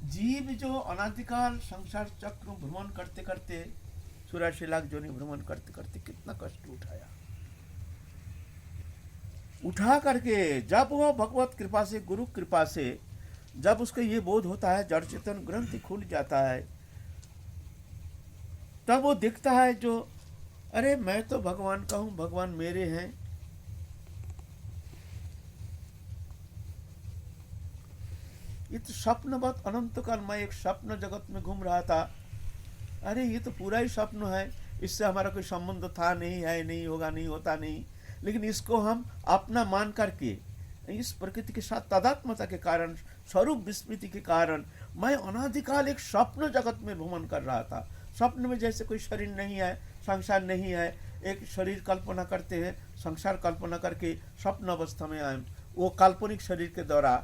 जीव जो अनादिकाल संसार चक्र भ्रमण करते करते 84 लाख जोनि भ्रमण करते करते कितना कष्ट उठाया, उठा करके जब वो भगवत कृपा से, गुरु कृपा से जब उसको ये बोध होता है, जड़ चेतन ग्रंथि खुल जाता है, तब वो दिखता है जो अरे मैं तो भगवान का हूं, भगवान मेरे हैं। ये तो स्वप्नवत अनंत काल मैं एक स्वप्न जगत में घूम रहा था। अरे ये तो पूरा ही स्वप्न है, इससे हमारा कोई संबंध था नहीं, है नहीं, होगा नहीं, होता नहीं, लेकिन इसको हम अपना मान करके इस प्रकृति के साथ तादात्म्यता के कारण, स्वरूप विस्मृति के कारण मैं अनादिकाल एक स्वप्न जगत में भ्रमण कर रहा था। स्वप्न में जैसे कोई शरीर नहीं है, संसार नहीं है, एक शरीर कल्पना करते हैं, संसार कल्पना करके स्वप्न अवस्था में आए, वो काल्पनिक शरीर के द्वारा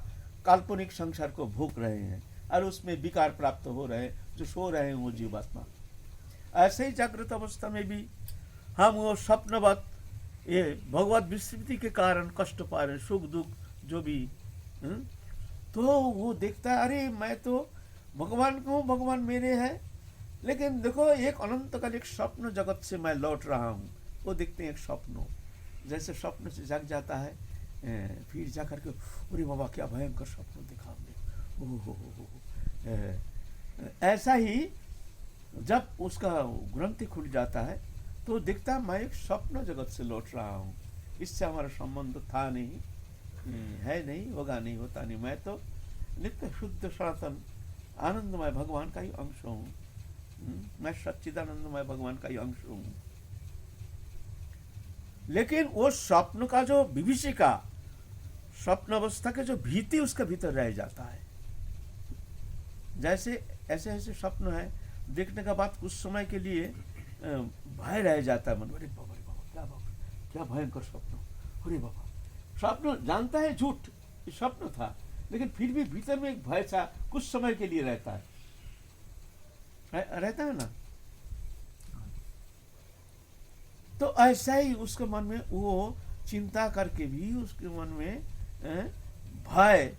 काल्पनिक संसार को भोग रहे हैं और उसमें विकार प्राप्त हो रहे हैं, जो सो रहे हैं वो जीवात्मा। ऐसे ही जागृत अवस्था में भी हम वो स्वप्नवत ये भगवत विस्मृति के कारण कष्ट पा रहे, सुख दुख जो भी, तो वो देखता है अरे मैं तो भगवान को हूँ, भगवान मेरे हैं, लेकिन देखो एक अनंत काल एक स्वप्न जगत से मैं लौट रहा हूँ। वो देखते हैं एक स्वप्न, जैसे स्वप्न से जग जाता है, फिर जा करके अरे बाबा क्या भयंकर स्वप्न देखा हमने, ओहो। ऐसा ही जब उसका ग्रंथि खुल जाता है तो दिखता है मैं एक स्वप्न जगत से लौट रहा हूँ, इससे हमारा संबंध था नहीं, है नहीं, होगा नहीं, होता नहीं, मैं तो नित्य शुद्ध सनातन आनंदमय भगवान का ही अंश हूँ, मैं सच्चिदानंदमय भगवान का ही अंश हूँ। लेकिन वो स्वप्न का जो विभीषिका, स्वप्न अवस्था के जो भीति उसके भीतर रह जाता है। जैसे ऐसे ऐसे स्वप्न है, देखने का बाद कुछ समय के लिए भय रह जाता है मन, अरे बाबा बाबा क्या भयंकर स्वप्न, अरे बाबा। स्वप्न जानता है झूठ, ये स्वप्न था, लेकिन फिर भी भीतर में एक भय सा कुछ समय के लिए रहता है, रहता है ना। तो ऐसा ही उसके मन में वो चिंता करके भी उसके मन में भय,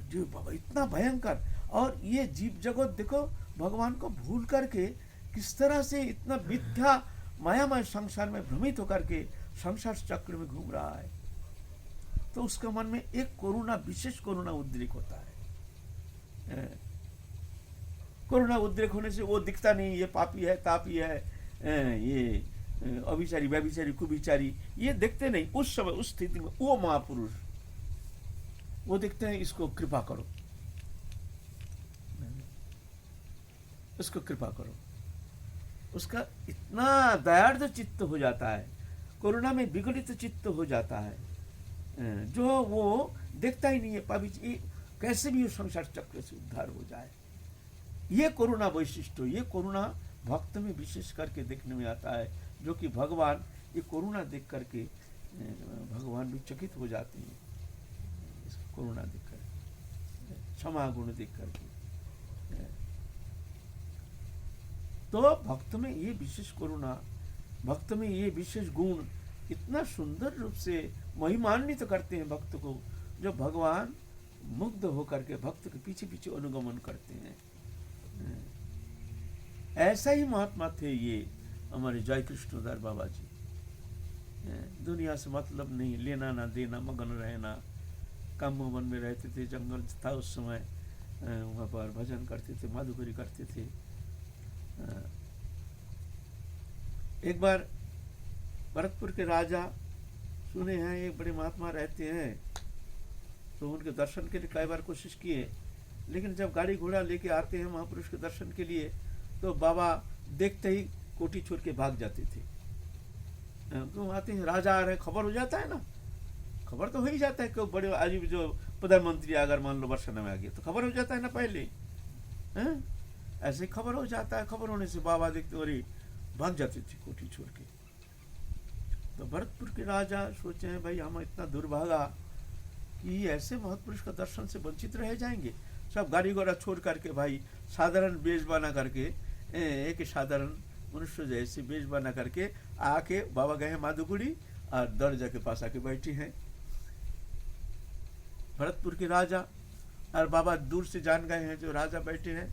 जो बाबा इतना भयंकर, और ये जीव जगत देखो भगवान को भूल करके किस तरह से इतना मिथ्या मायामय संसार में भ्रमित होकर के संसार चक्र में घूम रहा है। तो उसके मन में एक करुणा, विशेष करुणा उद्रेक होता है। करुणा उद्रेक होने से वो दिखता नहीं ये पापी है, तापी है, ये अभिचारी, व्यभिचारी, कुभिचारी, ये देखते नहीं। उस समय उस स्थिति में वो महापुरुष वो देखते हैं इसको कृपा करो, उसको कृपा करो। उसका इतना दयार्द चित्त हो जाता है, करुणा में विगलित चित्त हो जाता है, जो वो देखता ही नहीं है पापी कैसे भी उस संसार चक्र से उद्धार हो जाए। ये करुणा वैशिष्ट, ये करुणा भक्त में विशेष करके देखने में आता है, जो कि भगवान ये करुणा देख करके भगवान भी चकित हो जाते हैं, करुणा देख कर, क्षमा गुण देख करके। तो भक्त में ये विशेष करुणा, भक्त में ये विशेष गुण इतना सुंदर रूप से महिमान्वित करते हैं भक्त को, जो भगवान मुग्ध होकर के भक्त के पीछे पीछे अनुगमन करते हैं। ऐसा ही महात्मा थे ये हमारे जय कृष्णदास बाबा जी। दुनिया से मतलब नहीं, लेना ना देना, मगन रहना, काम वन में रहते थे, जंगल था उस समय, वहाँ पर भजन करते थे, माधुकरी करते थे। एक बार भरतपुर के राजा सुने हैं एक बड़े महात्मा रहते हैं, तो उनके दर्शन के लिए कई बार कोशिश किए, लेकिन जब गाड़ी घोड़ा लेके आते हैं महापुरुष के दर्शन के लिए, तो बाबा देखते ही कोठी छोड़ के भाग जाते थे। क्यों आते हैं, राजा आ रहे, खबर हो जाता है ना, खबर तो हो ही जाता है, क्यों बड़े अजीब जो प्रधानमंत्री अगर मान लो वर्षा में आ गया तो खबर हो जाता है ना पहले, ऐसे खबर हो जाता है। खबर होने से बाबा देखते और भाग जाते थे कोठी छोड़ के। तो भरतपुर के राजा सोचे हैं भाई हम इतना दुर्भागा कि ऐसे महापुरुष का दर्शन से वंचित रह जाएंगे, सब गाड़ी घोड़ा छोड़ करके भाई साधारण वेश बना करके, एक साधारण मनुष्य जैसे वेश बना करके आके बाबा गए हैं माधुकुड़ी और दरजा के पास आके बैठे हैं। भरतपुर के राजा और बाबा दूर से जान गए हैं जो राजा बैठे हैं,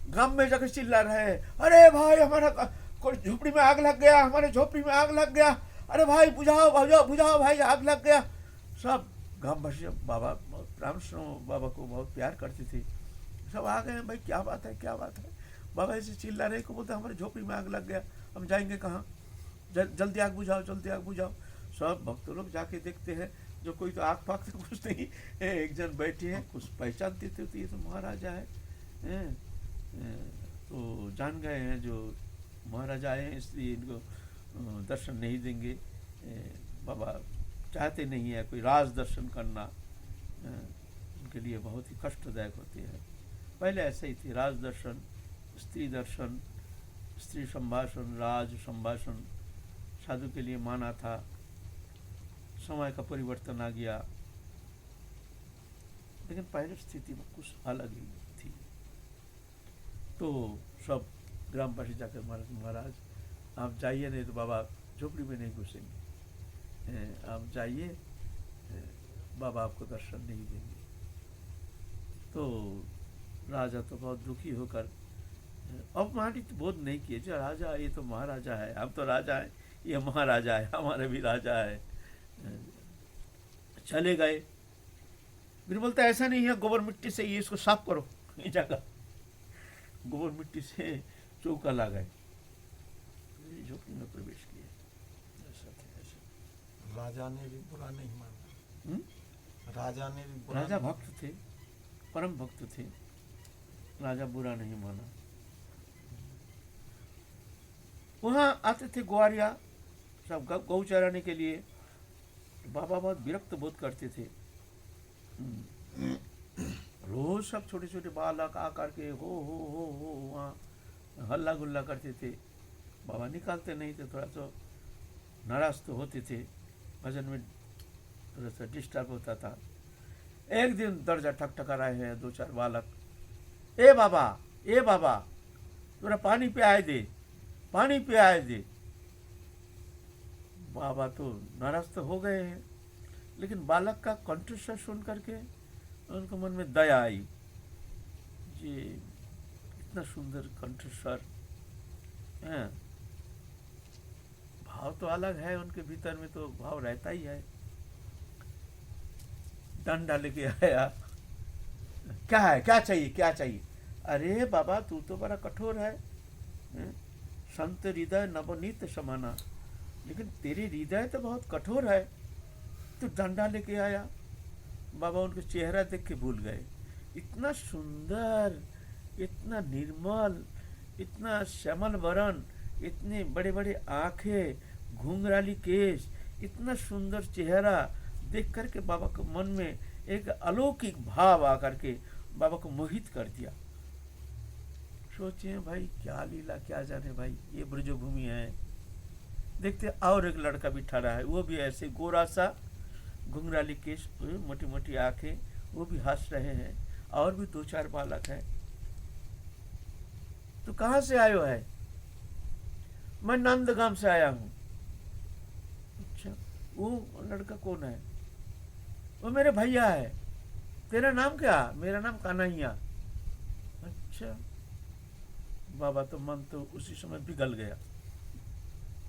गांव में जाकर चिल्ला रहे हैं, अरे भाई हमारा कोई झोपड़ी में आग लग गया, हमारे झोपड़ी में आग लग गया, अरे भाई बुझाओ बुझाओ बुझाओ भाई, आग लग गया। सब गांववासी बाबा रामकृष्ण बाबा को बहुत प्यार करते थे, सब आ गए हैं, भाई क्या बात है क्या बात है। बाबा ऐसे चिल्ला रहे को बोलते हमारे झोपड़ी में आग लग गया, हम जाएंगे कहाँ, जल्दी आग बुझाओ जल्दी आग बुझाओ। सब भक्त लोग जाके देखते हैं, जो कोई तो आग फाग तो कुछ नहीं, एक जन बैठे हैं, कुछ पहचानते थे तो ये तो महाराजा है। तो जान गए हैं जो महाराजा आए हैं, इसलिए इनको दर्शन नहीं देंगे। बाबा चाहते नहीं है कोई राज दर्शन करना, उनके लिए बहुत ही कष्टदायक होते हैं। पहले ऐसे ही थे, राज दर्शन, स्त्री दर्शन, स्त्री संभाषण, राज संभाषण साधु के लिए माना था। समय का परिवर्तन आ गया, लेकिन पहले स्थिति में कुछ अलग ही थी। तो सब ग्रामवासी जाकर महाराज आप जाइए, नहीं तो बाबा झोपड़ी में नहीं घुसेंगे, आप जाइए, बाबा आपको दर्शन नहीं देंगे। तो राजा तो बहुत दुखी होकर अपमानित बोध नहीं किए, जो राजा ये तो महाराजा है, हम तो राजा है, ये महाराजा है, हमारे भी राजा है। चले गए। फिर बोलता ऐसा नहीं है, गोबर मिट्टी से ये इसको साफ करो, ये जगह गोबर मिट्टी से चौका लगाए, झोपड़ी में प्रवेश किए। ऐसा थे, ऐसा राजा ने भी बुरा नहीं माना। राजा ने भी बुरा, राजा भक्त थे, परम भक्त थे, राजा बुरा नहीं माना। वहां आते थे ग्वारिया सब गौ चराने के लिए। बाबा बहुत विरक्त बोध करते थे। रोज सब छोटे छोटे बालक आकर के हो वहाँ हल्ला गुल्ला करते थे। बाबा निकालते नहीं थे, थोड़ा सा नाराज तो होते थे, भजन में थोड़ा सा डिस्टर्ब होता था। एक दिन दरजा ठकठका रहे हैं दो चार बालक, ए बाबा थोड़ा पानी पे आए दे, पानी पे आए दे। बाबा तो नाराज तो हो गए हैं, लेकिन बालक का कंठस्वर सुन करके उनको मन में दया आई, ये इतना सुंदर कंठस्वर है, भाव तो अलग है उनके भीतर में, तो भाव रहता ही है। डंडा लेके आया, क्या है, क्या चाहिए क्या चाहिए। अरे बाबा तू तो बड़ा कठोर है, संत हृदय नवनीत समाना, लेकिन तेरी हृदय तो बहुत कठोर है, तो डंडा लेके आया। बाबा उनके चेहरा देख के भूल गए, इतना सुंदर, इतना निर्मल, इतना श्यामल वरण, इतने बड़े बड़े आंखें, घुंघराली केश, इतना सुंदर चेहरा देख करके बाबा के मन में एक अलौकिक भाव आकर के बाबा को मोहित कर दिया। सोचे भाई क्या लीला, क्या जाने भाई, ये ब्रजभूमि है। देखते और एक लड़का भी ठहरा है, वो भी ऐसे गोरा सा, घुंघराली केश, मोटी मोटी आंखें, वो भी हंस रहे हैं, और भी दो चार बालक हैं। तो कहाँ से आयो है? मैं नंदगाम से आया हूँ। अच्छा, वो लड़का कौन है? वो मेरे भैया है। तेरा नाम क्या? मेरा नाम कन्हैया। अच्छा, बाबा तो मन तो उसी समय पिघल गया।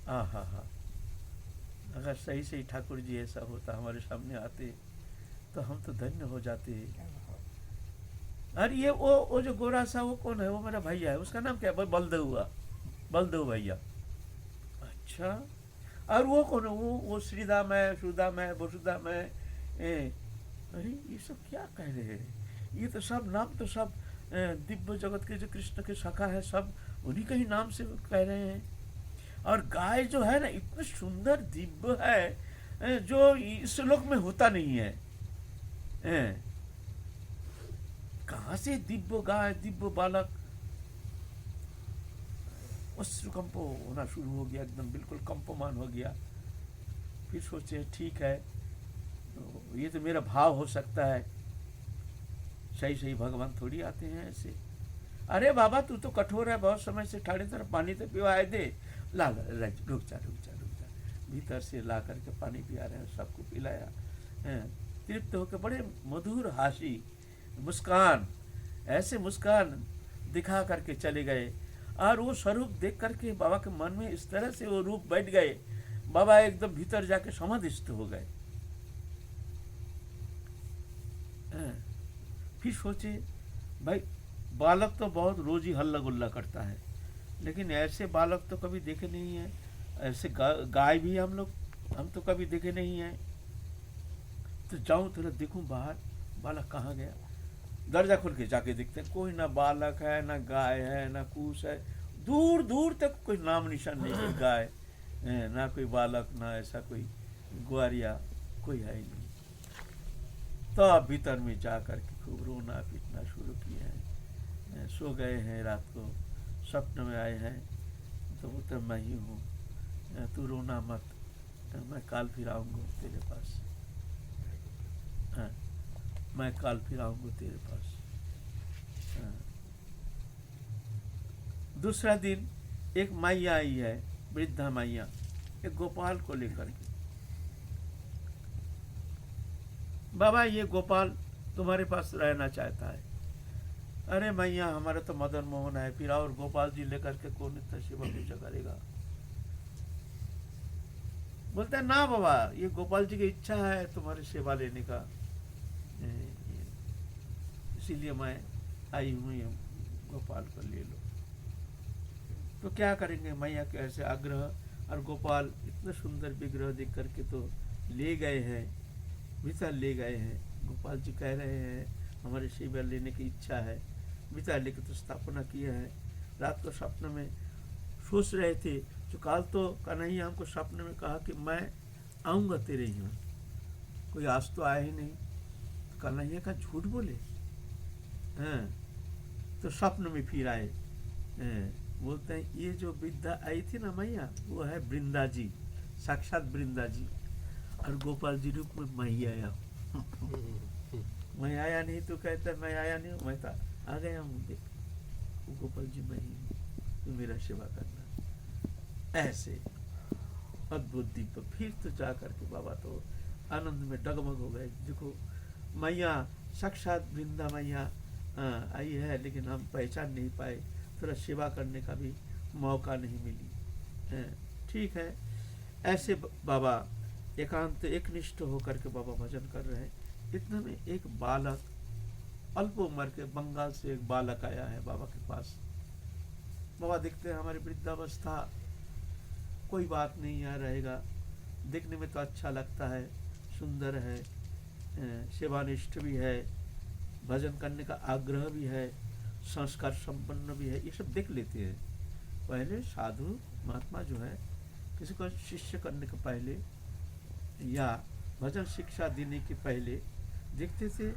हा, अगर सही सही ठाकुर जी ऐसा होता हमारे सामने आते तो हम तो धन्य हो जाते। अरे ये वो जो गोरा सा वो कौन है? वो मेरा भैया है। उसका नाम क्या है? बलदेव भैया। अच्छा, और वो कौन है? वो श्रीदाम है, सुदाम है, वसुदाम है। अरे ये सब क्या कह रहे हैं? ये तो सब नाम तो सब दिव्य जगत के जो कृष्ण के सखा है, सब उन्हीं के ही नाम से कह रहे हैं। और गाय जो है ना, इतनी सुंदर दिव्य है जो इस लोक में होता नहीं है। कहाँ से दिव्य गाय, दिव्य बालक? अश्रुकंप होना शुरू हो गया, एकदम बिल्कुल कंपमान हो गया। फिर सोचे ठीक है, तो ये तो मेरा भाव हो सकता है, सही सही भगवान थोड़ी आते हैं ऐसे। अरे बाबा तू तो कठोर है, बहुत समय से ठाड़े तरफ पानी तो पिवाए दे। ला रुक जा। भीतर से ला करके पानी पिया रहे हैं, सबको पिलाया। तृप्त होकर बड़े मधुर हासी मुस्कान, ऐसे मुस्कान दिखा करके चले गए। और वो स्वरूप देख करके बाबा के मन में इस तरह से वो रूप बैठ गए, बाबा एकदम भीतर जाके समाधिस्थ हो गए। फिर सोचे भाई बालक तो बहुत रोज ही हल्ला गुल्ला करता है, लेकिन ऐसे बालक तो कभी देखे नहीं है, ऐसे गाय भी हम तो कभी देखे नहीं है। तो जाऊं थोड़ा देखूं बाहर बालक कहाँ गया। दरजा खोल के जाके देखते हैं कोई ना बालक है, ना गाय है, ना कुछ है, दूर दूर तक कोई नाम निशान नहीं, कोई गाय ना कोई बालक, ना ऐसा कोई ग्वारिया, कोई है ही नहीं। तो आप भीतर में जा करके खूब रोना पीटना शुरू किए हैं। सो गए हैं, रात को स्वप्न में आए हैं, तो वो तो मैं ही हूँ, तू रोना मत, मैं काल फिर आऊँगा तेरे पास, मैं काल फिर आऊँगा तेरे पास। दूसरा दिन एक मैया आई है, वृद्धा मैया, एक गोपाल को लेकर के, बाबा ये गोपाल तुम्हारे पास रहना चाहता है। अरे मैया हमारा तो मदन मोहन है, फिर और गोपाल जी लेकर के कौन इतना सेवा पूजा करेगा। बोलता है ना बाबा, ये गोपाल जी की इच्छा है तुम्हारी सेवा लेने का, इसीलिए मैं आई हूँ, ये गोपाल को ले लो। तो क्या करेंगे, मैया के ऐसे आग्रह, और गोपाल इतना सुंदर विग्रह देख करके तो ले गए हैं, भीतर ले गए हैं। गोपाल जी कह रहे हैं हमारे सेवा लेने की इच्छा है, भीतर लेके तो स्थापना किया है। रात को स्वप्न में सोच रहे थे, जो काल तो कन्हैया हमको स्वप्न में कहा कि मैं आऊँगा तेरे यहाँ, कोई आज तो आया ही नहीं, तो कन्हैया का झूठ बोले। तो स्वप्न में फिर आए, बोलते हैं ये जो विद्या आई थी ना मैया, वो है वृंदा जी, साक्षात वृंदा जी, और गोपाल जी रूप में मैं ही आया हूँ। मैं आया नहीं तो कहता मैं आया नहीं हूँ, मैं तो आ गया हूँ, देख वो गोपाल जी मैं ही हूँ, तो मेरा सेवा करना। ऐसे अद्भुत दीप। फिर तो जा करके बाबा तो आनंद में डगमग हो गए। देखो मैया साक्षात वृंदा मैया आई है, लेकिन हम पहचान नहीं पाए, थोड़ा सेवा करने का भी मौका नहीं मिली। ठीक है, ऐसे बाबा एकांत एकनिष्ठ होकर के बाबा भजन कर रहे हैं। इतने में एक बालक, अल्प उम्र के, बंगाल से एक बालक आया है बाबा के पास। बाबा देखते हैं हमारी वृद्धावस्था, कोई बात नहीं, यहाँ रहेगा, देखने में तो अच्छा लगता है, सुंदर है, सेवानिष्ठ भी है, भजन करने का आग्रह भी है, संस्कार संपन्न भी है, ये सब देख लेते हैं। पहले साधु महात्मा जो है, किसी को शिष्य करने के पहले या भजन शिक्षा देने के पहले देखते थे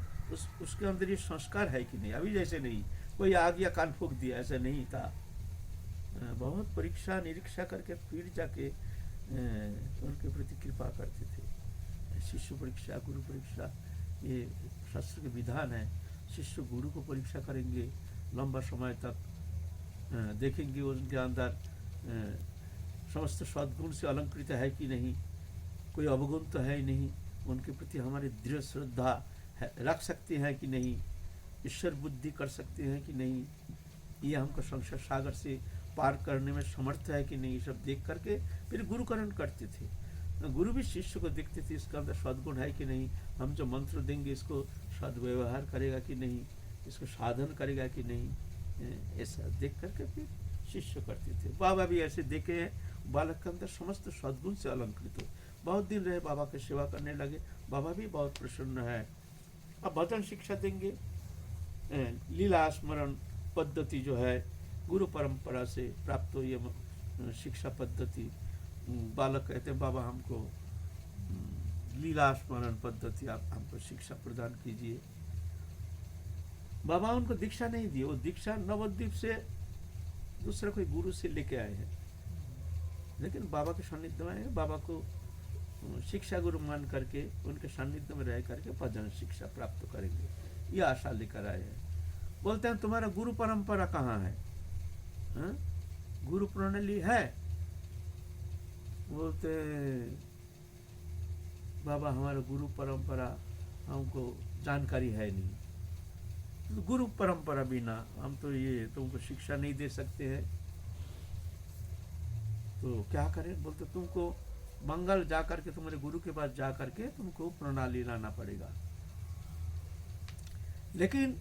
उसके अंदर ये संस्कार है कि नहीं। अभी जैसे नहीं, कोई आ गया कान फूंक दिया, ऐसा नहीं था। बहुत परीक्षा निरीक्षा करके फिर जाके उनके प्रति कृपा करते थे। शिष्य परीक्षा, गुरु परीक्षा, ये शास्त्र के विधान है। शिष्य गुरु को परीक्षा करेंगे, लंबा समय तक देखेंगे उनके अंदर समस्त सद्गुण से अलंकृत है कि नहीं, कोई अवगुण तो है ही नहीं, उनके प्रति हमारी दृढ़ श्रद्धा रख सकते हैं कि नहीं, ईश्वर बुद्धि कर सकते हैं कि नहीं, ये हमको संसार सागर से पार करने में समर्थ है कि नहीं, ये सब देख करके फिर गुरुकरण करते थे। गुरु भी शिष्य को देखते थे इसका अंदर सद्गुण है कि नहीं, हम जो मंत्र देंगे इसको सद्व्यवहार करेगा कि नहीं, इसको साधन करेगा कि नहीं, ऐसा देख करके फिर शिष्य करते थे। बाबा भी ऐसे देखे हैं, बालक के अंदर समस्त सद्गुण से अलंकृत हो। बहुत दिन रहे, बाबा की सेवा करने लगे, बाबा भी बहुत प्रसन्न है। अब भजन शिक्षा देंगे, लीला स्मरण पद्धति जो है गुरु परंपरा से प्राप्त हुई ये शिक्षा पद्धति, बालक कहते हैं बाबा हमको लीला स्मरण पद्धति आप हमको शिक्षा प्रदान कीजिए। बाबा उनको दीक्षा नहीं दी, वो दीक्षा नवद्वीप से दूसरा कोई गुरु से लेके आए हैं, लेकिन बाबा के सानिध्य में आए, बाबा को शिक्षा गुरु मान करके उनके सानिध्य में रह करके भजन शिक्षा प्राप्त करेंगे, ये आशा लेकर आए हैं। बोलते हैं तुम्हारा गुरु परंपरा कहाँ है? गुरु प्रणाली है? बोलते बाबा हमारा गुरु परंपरा हमको जानकारी है नहीं। तो गुरु परंपरा बिना हम तो ये तुमको शिक्षा नहीं दे सकते हैं। तो क्या करें, बोलते तुमको मंगल जा करके तुम्हारे गुरु के पास जा करके तुमको प्रणाली लाना पड़ेगा। लेकिन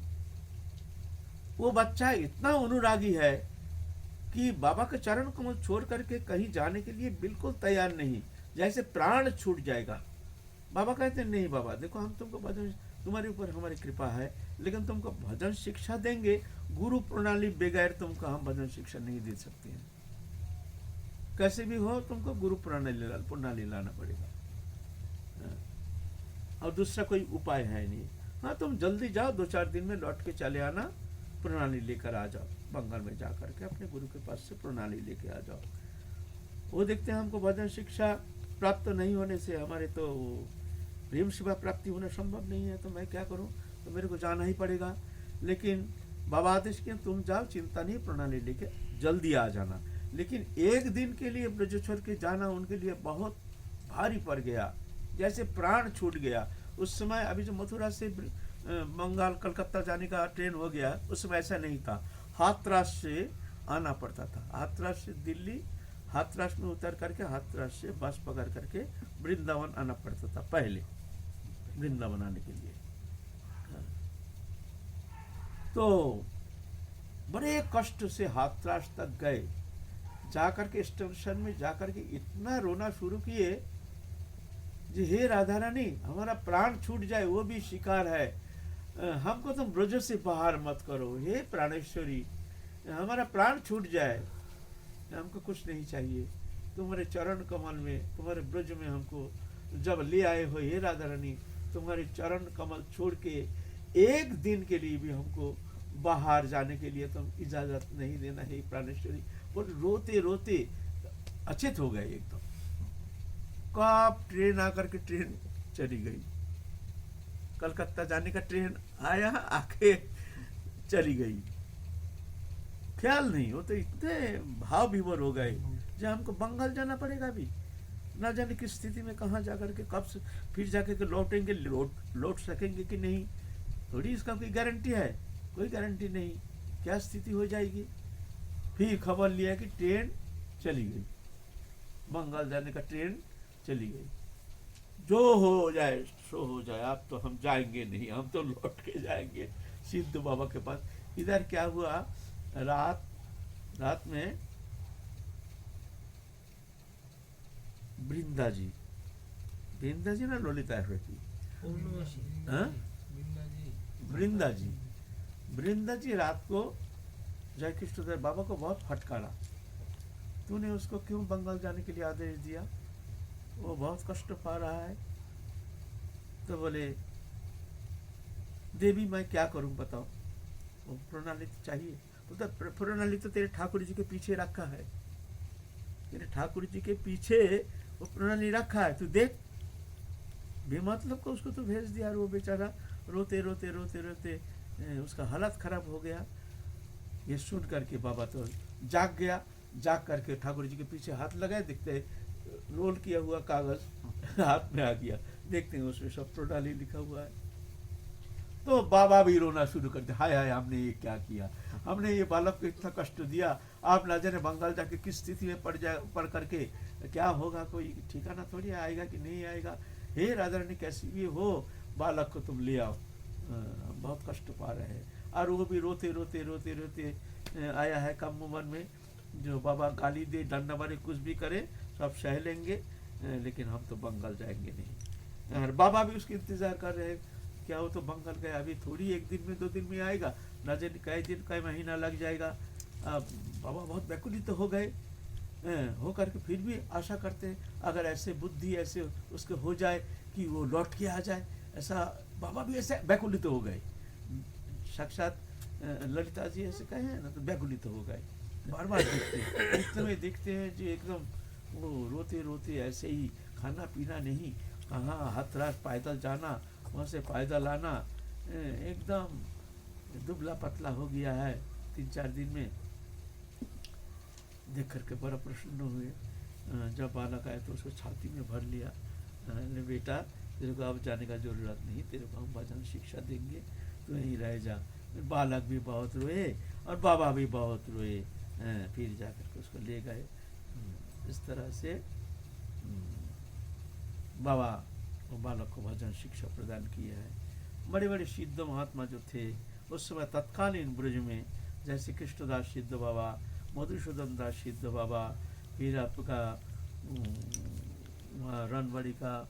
वो बच्चा इतना अनुरागी है कि बाबा के चरण कमल छोड़ करके कहीं जाने के लिए बिल्कुल तैयार नहीं, जैसे प्राण छूट जाएगा। बाबा कहते हैं नहीं बाबा देखो, हम तुमको भजन, तुम्हारे ऊपर हमारी कृपा है, लेकिन तुमको भजन शिक्षा देंगे, गुरु प्रणाली बगैर तुमको हम भजन शिक्षा नहीं दे सकते हैं। कैसे भी हो तुमको गुरु प्रणाली लाना पड़ेगा, और दूसरा कोई उपाय है नहीं। हाँ तुम जल्दी जाओ, 2-4 दिन में लौट के चले आना, प्रणाली लेकर आ जाओ, बंगाल में जा करके अपने गुरु के पास से प्रणाली लेके आ जाओ। वो देखते हैं हमको भजन शिक्षा प्राप्त नहीं होने से हमारे तो प्रेम सेवा प्राप्ति होना संभव नहीं है, तो मैं क्या करूं, तो मेरे को जाना ही पड़ेगा। लेकिन बाबा आदेश किए तुम जाओ, चिंता नहीं, प्रणाली लेके जल्दी आ जाना। लेकिन एक दिन के लिए ब्रज छोड़ के जाना उनके लिए बहुत भारी पड़ गया, जैसे प्राण छूट गया। उस समय अभी जो मथुरा से बंगाल कलकत्ता जाने का ट्रेन हो गया, उस समय ऐसा नहीं था, हाथरस से आना पड़ता था। हाथरस से दिल्ली, हाथरस में उतर करके हाथरस से बस पकड़ करके वृंदावन आना पड़ता था पहले, वृंदावन आने के लिए। तो बड़े कष्ट से हाथरस तक गए, जाकर के स्टेशन में जाकर के इतना रोना शुरू किए जी, हे राधा रानी हमारा प्राण छूट जाए वो भी शिकार है, हमको तुम ब्रज से बाहर मत करो, हे प्राणेश्वरी हमारा प्राण छूट जाए, हमको कुछ नहीं चाहिए, तुम्हारे चरण कमल में, तुम्हारे ब्रज में हमको जब ले आए हो हे राधा रानी, तुम्हारे चरण कमल छोड़ के एक दिन के लिए भी हमको बाहर जाने के लिए तुम इजाजत नहीं देना है प्राणेश्वरी। और रोते रोते अचेत हो गए एकदम। कब ट्रेन आकर के ट्रेन चली गई, कलकत्ता जाने का ट्रेन आया, आके चली गई, ख्याल नहीं। वो तो इतने भाव विभोर हो गए जब हमको बंगाल जाना पड़ेगा, भी ना जाने किस स्थिति में कहाँ जाकर के कब से फिर जाके के लौटेंगे, लौट सकेंगे कि नहीं, थोड़ी इसका कोई गारंटी है, कोई गारंटी नहीं, क्या स्थिति हो जाएगी। फिर खबर लिया कि ट्रेन चली गई, बंगाल जाने का ट्रेन चली गई, जो हो जाए सो हो जाए, अब तो हम जाएंगे नहीं, हम तो लौट के जाएंगे सिद्धू बाबा के पास। इधर क्या हुआ, रात में वृंदा जी ना ललिता की, वृंदा जी रात को जय कृष्णदेव बाबा को बहुत फटकारा, तूने उसको क्यों बंगाल जाने के लिए आदेश दिया, वो बहुत कष्ट पा रहा है। तो बोले देवी मैं क्या करूं बताओ, वो प्रणाली तो चाहिए। तो प्रणाली तो तेरे ठाकुर जी के पीछे रखा है, तेरे ठाकुर जी के पीछे वो प्रणाली रखा है, तू देख। बेमतलब को उसको तो भेज दिया, और वो बेचारा रोते रोते रोते रोते उसका हालत खराब हो गया। ये सुन करके बाबा तो जाग गया, जाग करके ठाकुर जी के पीछे हाथ लगाए, देखते रोल किया हुआ कागज हाथ में आ गया, देखते हैं उसमें सब प्रणाली लिखा हुआ है। तो बाबा भी रोना शुरू कर दिया, हाय हाय हमने ये क्या किया, हमने ये बालक को इतना कष्ट दिया, आप ना जाने बंगाल जाके किस स्थिति में पड़ करके क्या होगा, कोई ठिकाना थोड़ी आएगा कि नहीं आएगा। हे राधा रानी कैसी भी हो, बालक को तुम ले आओ, हम बहुत कष्ट पा रहे हैं। और वो भी रोते रोते रोते रोते आया है कम उम्र में, जो बाबा गाली दे डंडा मारे कुछ भी करे सब सह लेंगे, लेकिन हम तो बंगाल जाएंगे नहीं। और बाबा भी उसके इंतजार कर रहे हैं, क्या वो तो बंगाल गया, अभी थोड़ी 1 दिन में 2 दिन में आएगा, न जाने कई दिन कई महीना लग जाएगा। बाबा बहुत व्याकुलित तो हो गए, हो करके फिर भी आशा करते हैं अगर ऐसे बुद्धि ऐसे उसके हो जाए कि वो लौट के आ जाए, ऐसा बाबा भी ऐसे व्याकुलित हो गए। साक्षात ललिता जी ऐसे कहे हैं ना, तो व्याकुलित हो गए, बार बार देखते हैं, इतने देखते हैं जो एकदम वो रोते रोते ऐसे ही, खाना पीना नहीं, कहाँ हाथरस पैदल जाना, वहाँ से पैदल आना, एकदम दुबला पतला हो गया है 3-4 दिन में। देख करके बड़ा प्रसन्न हुए। जब बालक आया तो उसको छाती में भर लिया, बेटा तेरे को अब जाने का जरूरत नहीं, तेरे को हम भजन शिक्षा देंगे, तू यहीं रह जा, बालक भी बहुत रोए और बाबा भी बहुत रोए। फिर जाकर के उसको ले गए। इस तरह से बाबा वो बालक को भजन शिक्षा प्रदान किया है। बड़े बड़े सिद्ध महात्मा जो थे उस समय तत्कालीन ब्रज में, जैसे कृष्णदास सिद्ध बाबा, मधुसूदन दास सिद्ध बाबा, फिर आपका रणबड़ी का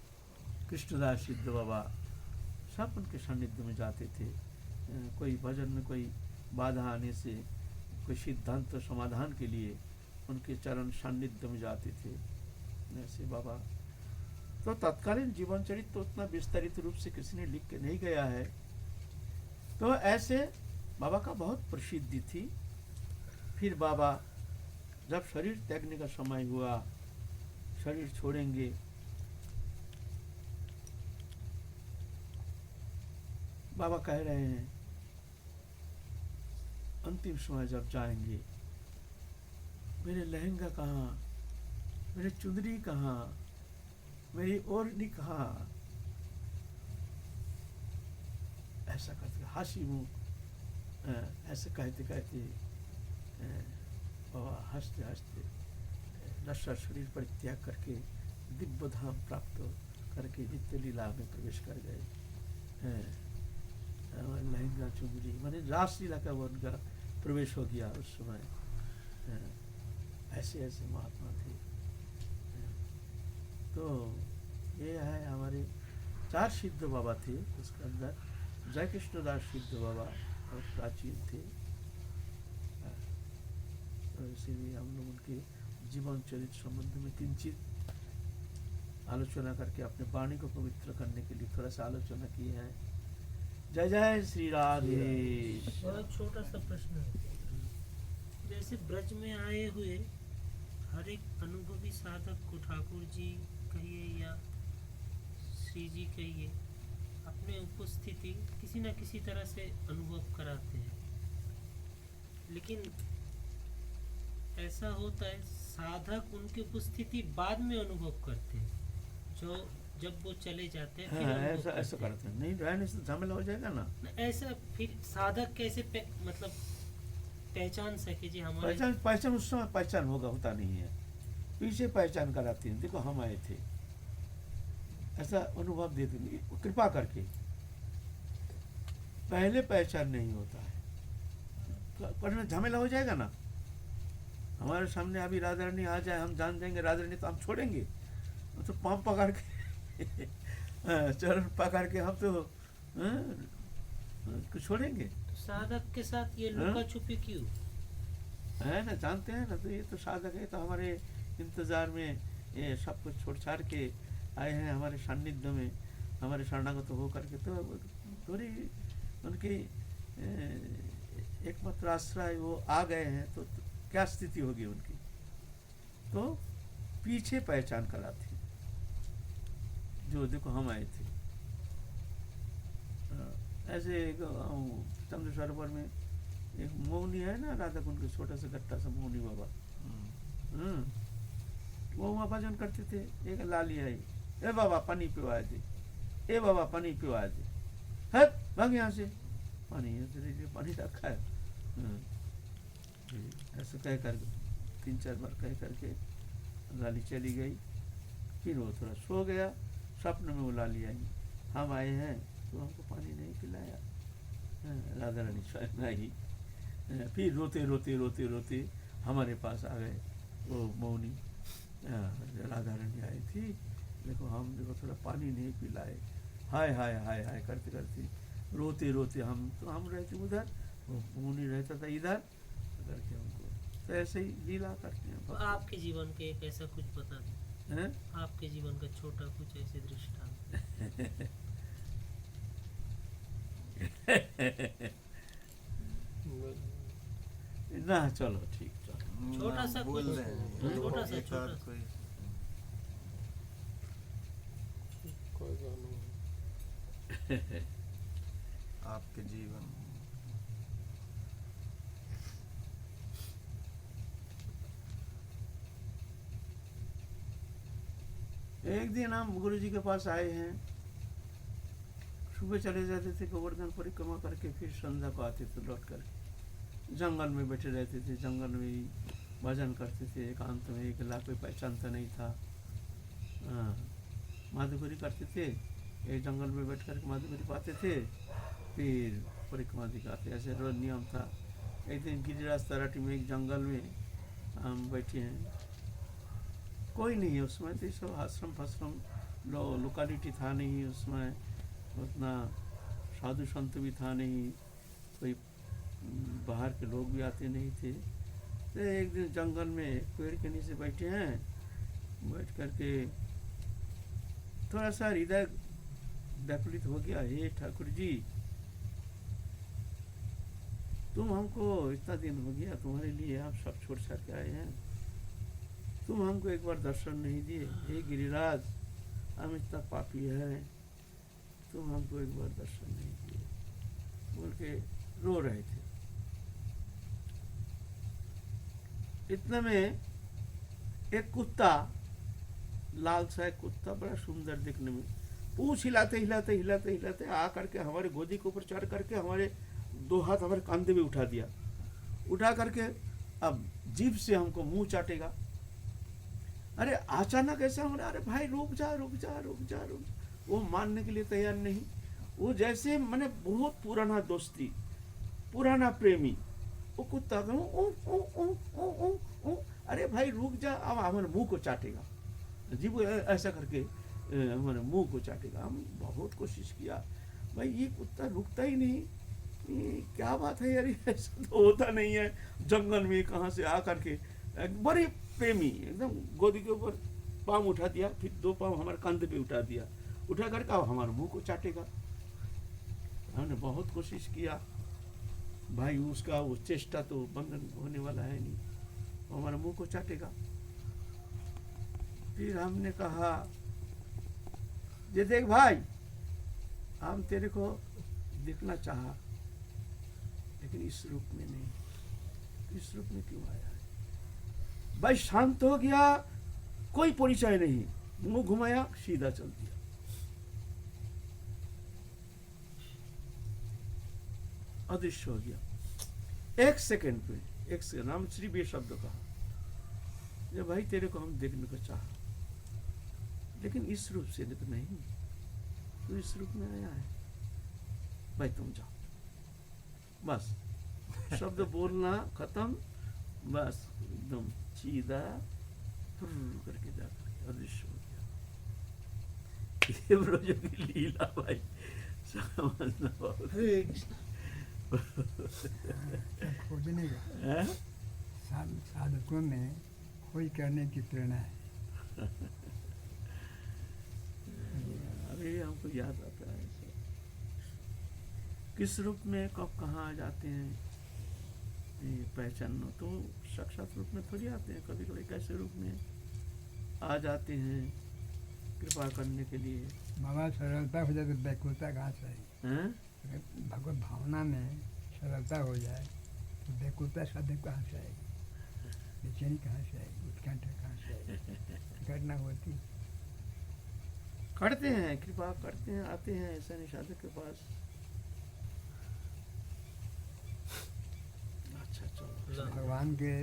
कृष्णदास सिद्ध बाबा, सब उनके सानिध्य में जाते थे। कोई भजन में कोई बाधा आने से, कोई सिद्धांत समाधान के लिए उनके चरण सानिध्य में जाते थे। ऐसे बाबा तो तत्कालीन जीवन चरित्र तो उतना विस्तारित रूप से किसी ने लिख के नहीं गया है। तो ऐसे बाबा का बहुत प्रसिद्धि थी। फिर बाबा जब शरीर त्यागने का समय हुआ, शरीर छोड़ेंगे, बाबा कह रहे हैं अंतिम समय जब जाएंगे, मेरे लहंगा कहाँ, मेरे चुंदरी कहाँ, मेरी ओढ़नी कहाँ। ऐसा करते हासी मुंह ऐसे कहते कहते बाबा हंसते हंसते नश्वर शरीर परित्याग करके दिव्य धाम प्राप्त करके नित्य लीला में प्रवेश कर गए। लहंगा चुंदरी माने रासलीला का वो उनका प्रवेश हो गया उस समय। ऐसे ऐसे महात्मा थे। तो ये है हमारे 4 सिद्ध बाबा थे उसके अंदर। जय कृष्णदास सिद्ध बाबा और प्राचीन थे। तो इसीलिए हम लोग उनके जीवन चरित्र संबंध में किंचित आलोचना करके अपने वाणी को पवित्र करने के लिए थोड़ा सा आलोचना की है। जय जय श्री राधे। बहुत छोटा सा प्रश्न है, जैसे ब्रज में आए हुए हर एक अनुभवी साधक को ठाकुर जी कहिए या श्री जी कहिए, अपने उपस्थिति किसी न किसी तरह से अनुभव कराते हैं, लेकिन ऐसा होता है साधक उनकी उपस्थिति बाद में अनुभव करते हैं, जो जब वो चले जाते हैं फिर अनुभव ऐसा ऐसा करते हैं। नहीं रहने से झमेला हो जाएगा ना। ऐसा फिर साधक कैसे मतलब पहचान सके जी हमारे पहचान उस समय पहचान होता नहीं है, पीछे पहचान कराती है। देखो हम आए थे, ऐसा अनुभव देते हैं कृपा करके। पहले पहचान नहीं होता है, करना झमेला हो जाएगा ना। हमारे सामने अभी राधा रानी आ जाए, हम जान जाएंगे राधा रानी, तो हम छोड़ेंगे? तो पाँव पकड़ के चरण पकड़ के हम तो छोड़ेंगे? तो साधक के साथ ये लुका छुपी क्यों है ना, जानते हैं ना। तो ये तो साधक है, तो हमारे इंतजार में ये सब कुछ छोड़ छाड़ के आए हैं हमारे सान्निध्य में, हमारे शरणागत हो करके। तो थोड़ी उनकी एकमात्र आश्रय वो आ गए हैं, तो क्या स्थिति होगी उनकी। तो पीछे पहचान कराती जो देखो हम आए थे। ऐसे चंद्र सरोवर में एक मौनी है ना, राधा कुंड के छोटा सा गट्टा सा मौनी बाबा, वो वहाँ भजन करते थे। एक लाली आई, ए बाबा पानी पिवा दे, ए बाबा पानी पिवा दे, है भाग यहाँ से, पानी है तेरे लिए, पानी रखा है। ऐसे कह कर 3-4 बार कह करके लाली चली गई। फिर वो थोड़ा सो गया, स्वप्न में वो लाली आई, हम आए हैं तो हमको पानी नहीं पिलाया। राधा रानी स्वयं आई। फिर रोते रोते रोते रोते हमारे पास आ गए वो मौनी। राधा रानी आई थी, देखो हम देखो थोड़ा पानी नहीं पिलाए, हाय हाय हाय हाय करते करते रोते रोते हम रहते उधर, वो मौनी रहता था इधर करके हमको। तो ऐसे ही लीला करते हैं। तो आपके जीवन के एक ऐसा कुछ बता दें, आपके जीवन का छोटा कुछ ऐसे दृष्टांत। ना चलो ठीक, चलो छोटा सा बोल कुछ, रहे हैं छोटा सा एक आध छोटा सा। कोई आपके जीवन एक दिन हम गुरु जी के पास आए हैं, सुबह चले जाते थे गोवर्धन परिक्रमा करके, फिर संध्या को आते थे लौट कर। जंगल में बैठे रहते थे, जंगल में ही भजन करते थे एकांत में, अकेला, कोई पहचानता नहीं था। हाँ, माधुकरी करते थे, एक जंगल में बैठ कर माधुकरी पाते थे, फिर परिक्रमा दिखाते, ऐसे रोज नियम था। एक दिन गिरिराज तराटी में एक जंगल में हम बैठे हैं, कोई नहीं है उसमें, तो ये सब आश्रम फाश्रम लोकेलिटी था नहीं उसमें, उतना साधु संत भी था नहीं, कोई बाहर के लोग भी आते नहीं थे। तो एक दिन जंगल में एक पेड़ के नीचे बैठे हैं, बैठ करके थोड़ा सा हृदय व्याकुलित हो गया, हे ठाकुर जी, तुम हमको इतना दिन हो गया तुम्हारे लिए आप सब छोड़ छाड़ के आए हैं, तुम हमको एक बार दर्शन नहीं दिए। हे गिरिराज, हम इतना पापी है, तुम हमको एक बार दर्शन नहीं दिए, बोल के रो रहे थे। इतने में एक कुत्ता, लाल सा एक कुत्ता, बड़ा सुंदर दिखने में, पूछ हिलाते हिलाते हिलाते हिलाते आ करके हमारे गोदी के ऊपर चढ़ करके हमारे दो हाथ हमारे कंधे में उठा दिया, उठा करके अब जीभ से हमको मुंह चाटेगा। अरे अचानक ऐसा हो रहा, अरे भाई रुक जा रुक जा रुक जा रुक जा। वो मानने के लिए तैयार नहीं, वो जैसे मैंने बहुत पुराना दोस्ती, पुराना प्रेमी, वो कुत्ता ओ ओ ओ ओ ओ ओ ओ, अरे भाई रुक जा, अब हमारे मुंह को चाटेगा, जीभ ऐसा करके हमारे मुंह को चाटेगा। हम बहुत कोशिश किया, भाई ये कुत्ता रुकता ही नहीं, ये क्या बात है यार, ऐसा तो होता नहीं है जंगल में, कहाँ से आ करके बड़े प्रेमी, एकदम गोदी के ऊपर पाँव उठा दिया, फिर दो पाँव हमारे कंधे पे उठा दिया, उठा करके अब हमारे मुंह को चाटेगा। हमने बहुत कोशिश किया, भाई उसका वो चेष्टा तो बंधन होने वाला है नहीं, वो हमारे मुंह को चाटेगा। फिर हमने कहा, ये देख भाई, हम तेरे को देखना चाहा, लेकिन इस रूप में नहीं, इस रूप में क्यों आया है? भाई शांत हो गया, कोई परिचय नहीं, मुंह घुमाया, सीधा चल दिया। अदृश्य हो गया। एक सेकंड पे, एक सेकंड, हम सिर्फ ये शब्द कहा, ये भाई तेरे को हम देखने को चाहा, लेकिन इस रूप से तो नहीं, तो इस रूप में आया है, भाई तुम जाओ। बस शब्द बोलना खत्म, बस एकदम सीधा करके जाकर अदृश्य हो गया। ये ब्रज की लीला भाई समझना बहुत। खोजने का साधकों में खोज करने की प्रेरणा है। अरे हमको याद आता है किस रूप में कब कहाँ आ जाते हैं, ये पहचानना तो साक्षात रूप में थोड़ी आते हैं, कभी कभी कैसे रूप में आ जाते हैं कृपा करने के लिए। बाबा सरलता हो जाए तो व्याकुलता कहाँ से आएगी? हैं? भगवत भावना में सरलता हो जाए तो व्याकुलता सदैव कहाँ से आएगी? बेचैनी कहाँ से आएगी? उत्कंठा कहाँ से आएगी? घटना होती, करते हैं, कृपा करते हैं, आते हैं ऐसा नहीं साधक के पास। अच्छा चलो, भगवान के